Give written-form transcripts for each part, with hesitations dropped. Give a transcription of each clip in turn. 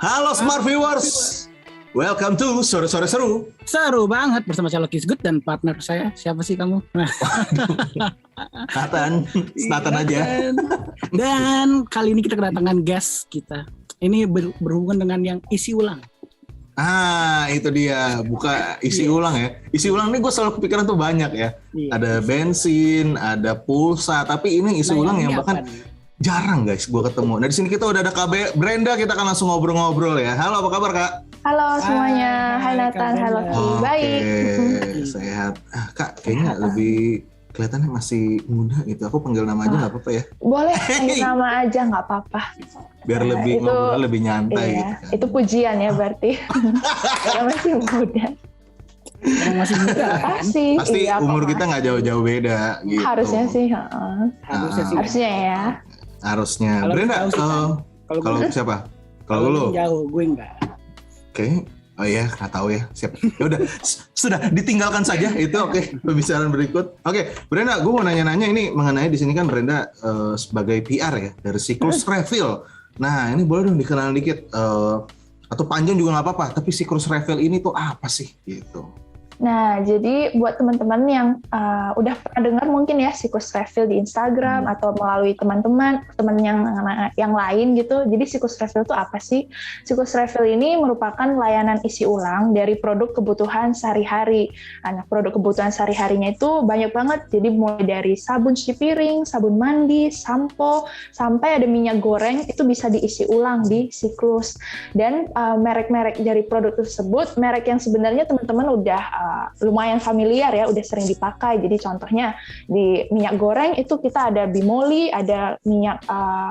Halo Smart Viewers, welcome to Sore Sore Seru. Seru banget bersama saya Lucky Good dan partner saya. Siapa sih kamu? Nathan aja. Dan kali ini kita kedatangan guest kita. Ini berhubungan dengan yang isi ulang. Itu dia, buka isi ulang ya. Isi ulang ini gue selalu kepikiran tuh banyak ya. Ada bensin, ada pulsa, tapi ini isi ulang yang bahkan jarang guys gue ketemu. Nah di sini kita udah ada Kak Brenda, kita akan langsung ngobrol-ngobrol ya. Halo, apa kabar Kak? Halo semuanya, hai Nathan, hai Loki. Baik. Sehat. Kak, kayaknya lebih kelihatannya masih muda gitu. Aku panggil nama aja nggak apa-apa ya? Boleh, panggil nama aja nggak apa-apa. Biar lebih ngobrol lebih nyantai iya, gitu kan. Itu pujian ya berarti. Karena masih muda. Yang masih muda kan? Pasti iya, umur kita nggak jauh-jauh beda gitu. Harusnya sih. Harusnya ya. Harusnya. Kalau Brenda, kalau siapa? Kalau lu? Jauh, gue enggak. Oke. Oh iya, nggak tahu ya. Siap. Ya udah, sudah ditinggalkan saja itu. Oke, pembicaraan berikut. Oke, Brenda, gue mau nanya-nanya ini mengenai di sini kan Brenda sebagai PR ya dari Siklus Refill. Nah, ini boleh dong dikenal dikit atau panjang juga nggak apa-apa. Tapi Siklus Refill ini tuh apa sih gitu? Nah, jadi buat teman-teman yang udah pernah dengar mungkin ya Siklus Refill di Instagram atau melalui teman yang lain gitu. Jadi Siklus Refill itu apa sih? Siklus Refill ini merupakan layanan isi ulang dari produk kebutuhan sehari-hari. Nah, produk kebutuhan sehari-harinya itu banyak banget. Jadi mulai dari sabun cuci piring, sabun mandi, sampo, sampai ada minyak goreng itu bisa diisi ulang di Siklus. Dan merek-merek dari produk tersebut, merek yang sebenarnya teman-teman udah lumayan familiar ya, udah sering dipakai. Jadi contohnya di minyak goreng itu kita ada Bimoli, ada minyak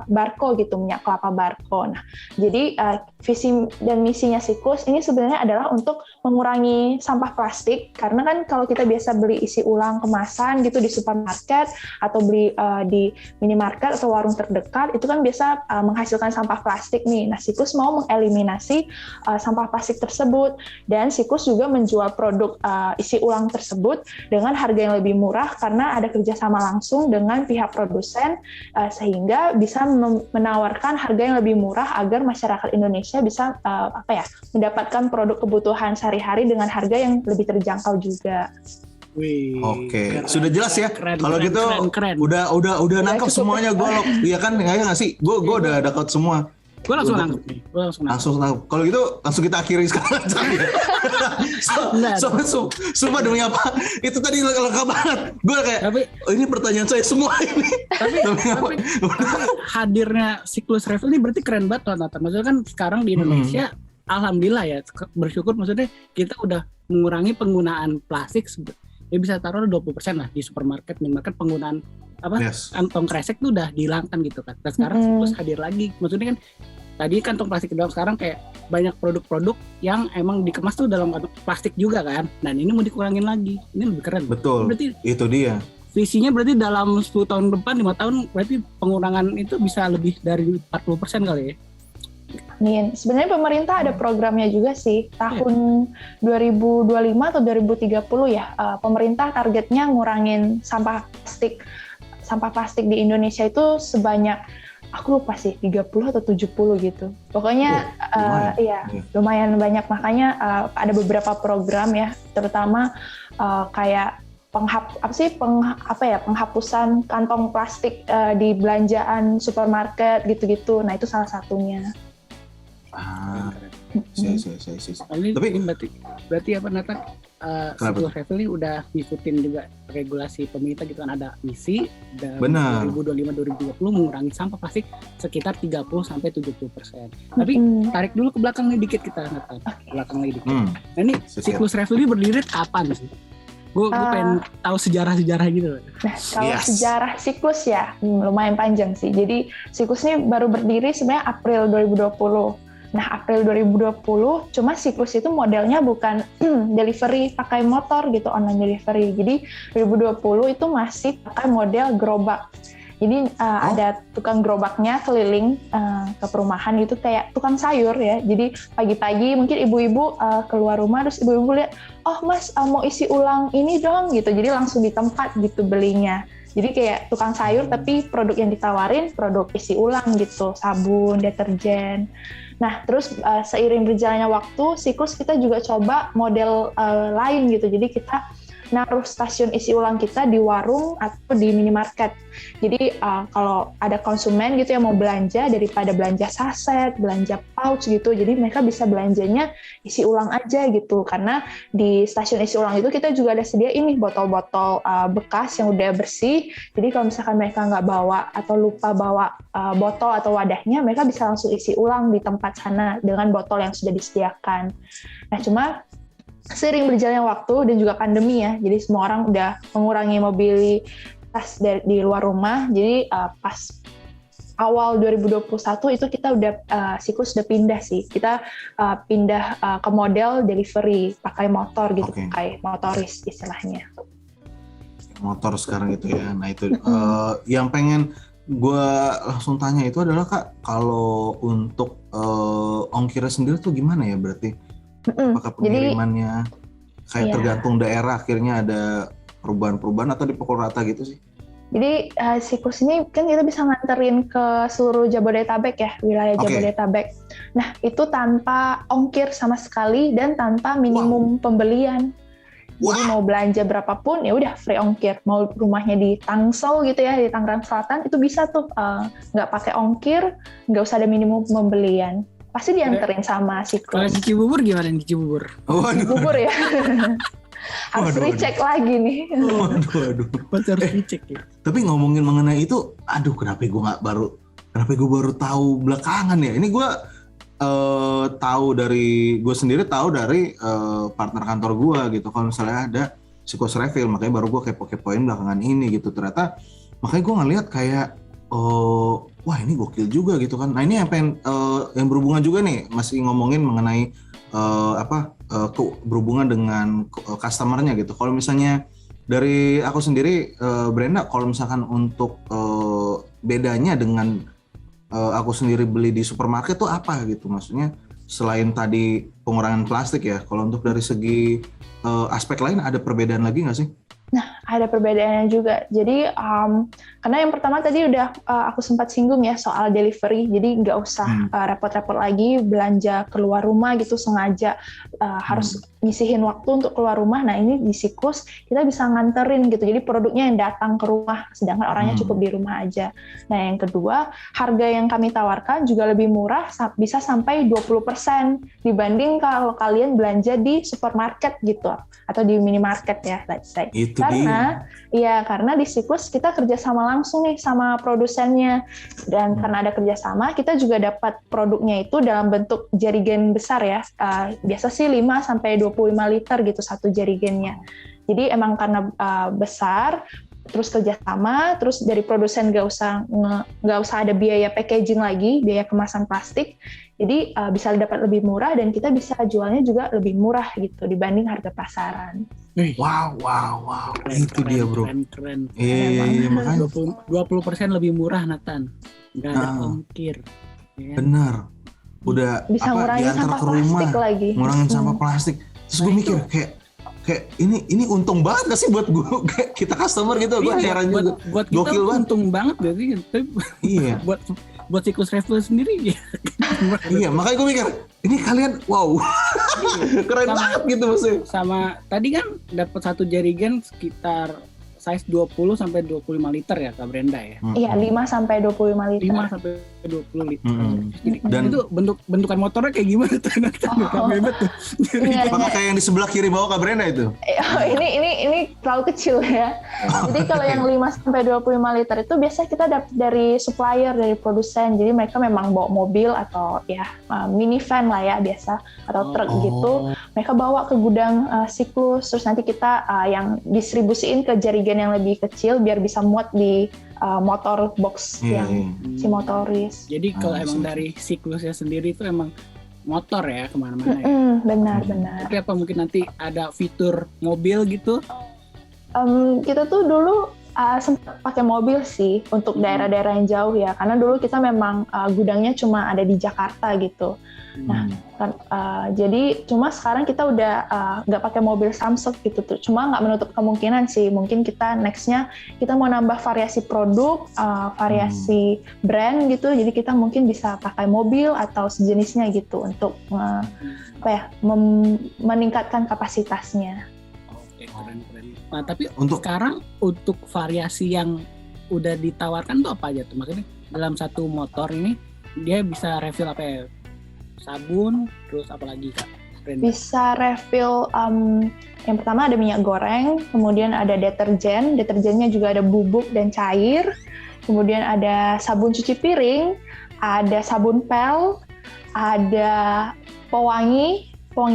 Barco gitu, minyak kelapa Barco. Nah, jadi visi dan misinya Siklus ini sebenarnya adalah untuk mengurangi sampah plastik, karena kan kalau kita biasa beli isi ulang kemasan gitu di supermarket atau beli di minimarket atau warung terdekat, itu kan biasa menghasilkan sampah plastik nih. Nah, Siklus mau mengeliminasi sampah plastik tersebut, dan Siklus juga menjual produk isi ulang tersebut dengan harga yang lebih murah karena ada kerjasama langsung dengan pihak produsen, sehingga bisa menawarkan harga yang lebih murah agar masyarakat Indonesia bisa mendapatkan produk kebutuhan sehari-hari dengan harga yang lebih terjangkau juga. Wih, Oke, sudah jelas ya. Kalau gitu keren. udah nangkep semuanya gue loh. Iya kan, nggak sih? Gue udah dapat semua. Gue langsung nangkep nih. Langsung nangkep. Kalau gitu langsung kita akhiri sekarang aja ya. Sumpah demi apa? Itu tadi lengkap banget. Gue kayak, ini pertanyaan saya semua ini. Tapi hadirnya Siklus Refill ini berarti keren banget, Nathan. Maksudnya kan sekarang di Indonesia, alhamdulillah ya, bersyukur maksudnya kita udah mengurangi penggunaan plastik. Ya bisa taruh 20% lah di supermarket, minimarket penggunaan kantong kresek tuh udah dihilangkan gitu kan. Dan sekarang Siklus hadir lagi. Maksudnya kan tadi kantong plastik dalam, sekarang kayak banyak produk-produk yang emang dikemas tuh dalam kantong plastik juga kan. Dan ini mau dikurangin lagi. Ini lebih keren. Betul. Berarti itu dia. Visinya berarti dalam 10 tahun depan, 5 tahun berarti pengurangan itu bisa lebih dari 40% kali ya. Nih, sebenarnya pemerintah ada programnya juga sih. Tahun 2025 atau 2030 ya, pemerintah targetnya ngurangin sampah plastik di Indonesia itu sebanyak, aku lupa sih, 30 atau 70 gitu. Pokoknya lumayan banyak. Makanya ada beberapa program ya, terutama kayak penghapusan kantong plastik di belanjaan supermarket gitu-gitu. Nah, itu salah satunya. Tapi berarti apa, Nathan? Siklus Refill ini udah ngikutin juga regulasi pemerintah gitu kan, ada misi dari 2025-2030 mengurangi sampah plastik sekitar 30-70%. Tapi tarik dulu ke belakang nih dikit kita, Nathan. Belakang lagi dikit. Nah, ini Siklus Refill ini berdiri kapan sih? Gue pengen tahu sejarah-sejarah gitu. Nah, kalau sejarah Siklus ya lumayan panjang sih. Jadi Siklus ini baru berdiri sebenarnya April 2020. Nah, April 2020, cuma Siklus itu modelnya bukan delivery pakai motor gitu, online delivery. Jadi 2020 itu masih pakai model gerobak. Jadi ada tukang gerobaknya keliling ke perumahan gitu, kayak tukang sayur ya. Jadi pagi-pagi mungkin ibu-ibu keluar rumah, terus ibu-ibu lihat, oh mas mau isi ulang ini dong gitu. Jadi langsung di tempat gitu belinya. Jadi kayak tukang sayur tapi produk yang ditawarin produk isi ulang gitu, sabun, deterjen. Nah, terus seiring berjalannya waktu, siklus kita juga coba model lain gitu. Jadi kita naruh stasiun isi ulang kita di warung atau di minimarket. Jadi kalau ada konsumen gitu yang mau belanja, daripada belanja saset, belanja pouch gitu, jadi mereka bisa belanjanya isi ulang aja gitu. Karena di stasiun isi ulang itu kita juga ada sedia ini botol-botol bekas yang udah bersih. Jadi kalau misalkan mereka nggak bawa atau lupa bawa botol atau wadahnya, mereka bisa langsung isi ulang di tempat sana dengan botol yang sudah disediakan. Nah, cuma seiring berjalannya waktu dan juga pandemi ya, jadi semua orang udah mengurangi mobilitas di luar rumah. Jadi pas awal 2021 itu kita udah siklus udah pindah sih. Kita pindah ke model delivery pakai motor gitu, pakai motoris istilahnya. Motor sekarang itu ya. Nah itu yang pengen gue langsung tanya itu adalah Kak, kalau untuk ongkirnya sendiri tuh gimana ya berarti? Apakah pengirimannya kayak tergantung daerah akhirnya ada perubahan-perubahan atau dipukul rata gitu sih? Jadi siklus ini kan kita bisa nganterin ke seluruh Jabodetabek ya, wilayah Jabodetabek. Nah itu tanpa ongkir sama sekali dan tanpa minimum pembelian. Jadi mau belanja berapapun ya udah free ongkir. Mau rumahnya di Tangsel gitu ya, di Tangerang Selatan itu bisa tuh nggak pakai ongkir, nggak usah ada minimum pembelian. Pasti dianterin sama siklus. Kalau di Cibubur gimana di Cibubur? Cibubur ya. Harus recheck lagi nih. Harus recheck ya. Tapi ngomongin mengenai itu, kenapa gue baru tahu belakangan ya? Ini gue gue sendiri tahu dari partner kantor gue gitu. Kalau misalnya ada siklus refill, makanya baru gue kepo-kepoin belakangan ini gitu. Ternyata makanya gue ngeliat kayak wah ini gokil juga gitu kan. Nah ini yang berhubungan juga nih, masih ngomongin mengenai berhubungan dengan customer-nya gitu. Kalau misalnya dari aku sendiri, Brenda, kalau misalkan untuk bedanya dengan aku sendiri beli di supermarket tuh apa gitu? Maksudnya selain tadi pengurangan plastik ya, kalau untuk dari segi aspek lain ada perbedaan lagi nggak sih? Nah, ada perbedaannya juga. Jadi, karena yang pertama tadi udah aku sempat singgung ya soal delivery. Jadi nggak usah repot-repot lagi belanja keluar rumah gitu sengaja harus nyisihin waktu untuk keluar rumah. Nah, ini di siklus kita bisa nganterin gitu. Jadi produknya yang datang ke rumah, sedangkan orangnya cukup di rumah aja. Nah, yang kedua, harga yang kami tawarkan juga lebih murah, bisa sampai 20% dibanding kalau kalian belanja di supermarket gitu atau di minimarket ya, let's say. Karena di siklus kita kerjasama langsung nih sama produsennya, dan karena ada kerjasama kita juga dapat produknya itu dalam bentuk jerigen besar ya, biasa sih 5-25 liter gitu satu jerigennya. Jadi emang karena besar, terus kerjasama, terus dari produsen nggak usah ada biaya packaging lagi, biaya kemasan plastik, jadi bisa dapat lebih murah dan kita bisa jualnya juga lebih murah gitu dibanding harga pasaran. Wow. Itu dia bro. Keren. Iya, makanya 20% lebih murah, Nathan. Nggak ada ongkir. Ya. Bener. Udah bisa ngurangin sampah plastik lagi. Ngurangin sampah plastik. Terus gue mikir kayak ini untung banget gak sih buat gue, kayak kita customer gitu. Gue heran juga. Buat kita untung banget berarti. Iya. buat siklus refill sendiri ya. Iya, makanya gue mikir ini kalian keren banget gitu maksudnya. Sama tadi kan dapat satu jerigen sekitar size 20 sampai 25 liter ya Kak Brenda ya. Iya, 5 sampai 25 liter. 5 sampai 20 liter. Jadi dan itu bentukan motornya kayak gimana tuh? Apakah kayak yang di sebelah kiri bawah Kak Brenda itu? Ini terlalu kecil ya. Jadi kalau yang 5 sampai 25 liter itu biasanya kita dapat dari supplier, dari produsen. Jadi mereka memang bawa mobil atau ya minivan lah ya biasa atau truk gitu. Mereka bawa ke gudang siklus, terus nanti kita yang distribusiin ke jerigen yang lebih kecil biar bisa muat di motor box si motoris. Jadi kalau emang dari siklusnya sendiri itu emang motor ya kemana-mana ya? Benar. Tapi apa mungkin nanti ada fitur mobil gitu? Kita tuh dulu Sempat pakai mobil sih untuk daerah-daerah yang jauh ya, karena dulu kita memang gudangnya cuma ada di Jakarta gitu. Nah, kan, jadi cuma sekarang kita udah nggak pakai mobil Samsung gitu tuh. Cuma nggak menutup kemungkinan sih, mungkin kita nextnya kita mau nambah variasi produk, variasi brand gitu. Jadi kita mungkin bisa pakai mobil atau sejenisnya gitu untuk meningkatkan kapasitasnya. Oke, keren. Nah, tapi Untuk sekarang untuk variasi yang udah ditawarkan tuh apa aja tuh? Maksudnya dalam satu motor ini dia bisa refill apa ya? Sabun, terus apa lagi Kak? Brenda? Bisa refill, yang pertama ada minyak goreng, kemudian ada deterjennya juga ada bubuk dan cair, kemudian ada sabun cuci piring, ada sabun pel, ada pewangi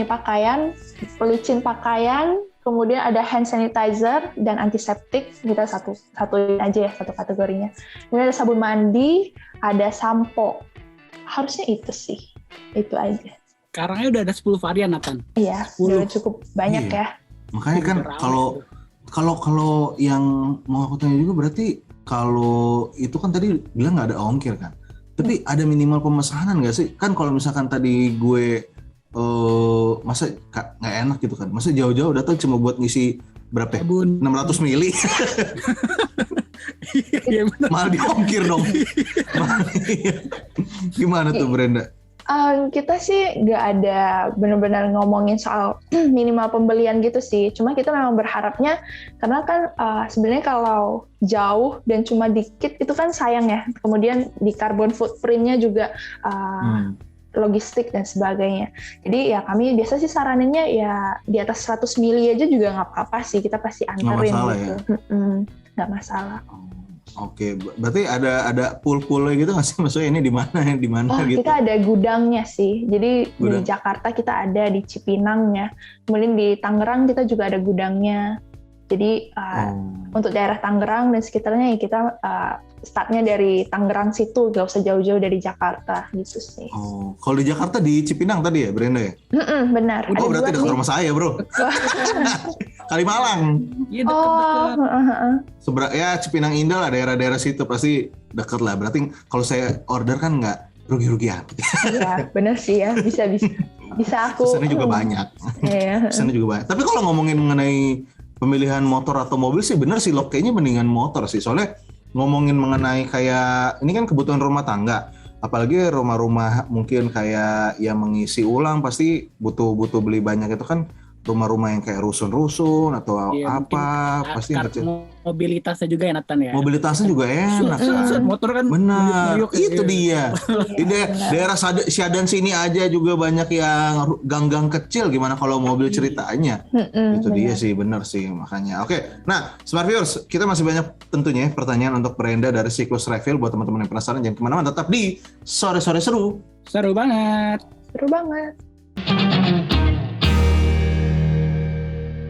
pakaian, pelicin pakaian, kemudian ada hand sanitizer dan antiseptik, kita satuin aja ya, satu kategorinya. Kemudian ada sabun mandi, ada sampo. Harusnya itu sih, itu aja. Sekarangnya udah ada 10 varian, Nathan. Iya, 10. udah cukup banyak ya. makanya kan kalau yang mau aku tanya juga berarti kalau itu kan tadi bilang nggak ada ongkir kan. Tapi ada minimal pemesanan nggak sih? Kan kalau misalkan tadi gue masa nggak enak gitu kan? Masa jauh-jauh datang cuma buat ngisi berapa? Ya? Sabun 600 mili. Iya benar. Mahal diongkir dong. Gimana tuh Brenda? Kita sih nggak ada benar-benar ngomongin soal minimal pembelian gitu sih. Cuma kita memang berharapnya, karena kan sebenarnya kalau jauh dan cuma dikit itu kan sayang ya. Kemudian di carbon footprint-nya juga logistik dan sebagainya. Jadi ya kami biasa sih saraninnya ya di atas 100 mili aja juga nggak apa-apa sih. Kita pasti anterin masalah gitu. ya? Nggak masalah. Oke, berarti ada pool-poolnya gitu nggak sih? Maksudnya ini di mana gitu? Kita ada gudangnya sih. Jadi Gudang. di Jakarta kita ada di Cipinangnya. Kemudian di Tangerang kita juga ada gudangnya. Jadi untuk daerah Tangerang dan sekitarnya ya kita startnya dari Tangerang situ, gak usah jauh-jauh dari Jakarta gitu sih. Oh, kalau di Jakarta di Cipinang tadi ya, Brenda ya? Benar. Oh, berarti dekat rumah saya, bro. Kalimalang. Iya dekat-dekat. Oh, Ya Cipinang Indah lah, daerah-daerah situ pasti dekat lah. Berarti kalau saya order kan nggak rugi-rugian. iya, benar sih ya. Bisa aku. Pesannya juga banyak. Iya. Pesannya juga banyak. Tapi kalau ngomongin mengenai pemilihan motor atau mobil sih bener sih, kayaknya mendingan motor sih. Soalnya ngomongin mengenai kayak ini kan kebutuhan rumah tangga, apalagi rumah-rumah mungkin kayak yang mengisi ulang pasti butuh beli banyak itu kan, rumah-rumah yang kayak rusun-rusun atau Iya, apa pasti yang kecil. Mobilitasnya juga ya Nathan ya. Mobilitasnya juga enak kan. Motor kan Benar, meriuk, itu dia. Di benar. daerah Siadan sini aja juga banyak yang gang-gang kecil, gimana kalau mobil ceritanya. Itu dia sih, benar sih makanya. Oke, nah Smart Viewers, kita masih banyak tentunya pertanyaan untuk Brenda dari Siklus Refill. Buat teman-teman yang penasaran, jangan kemana-mana, tetap di Sore-Sore Seru. Seru banget. Seru banget.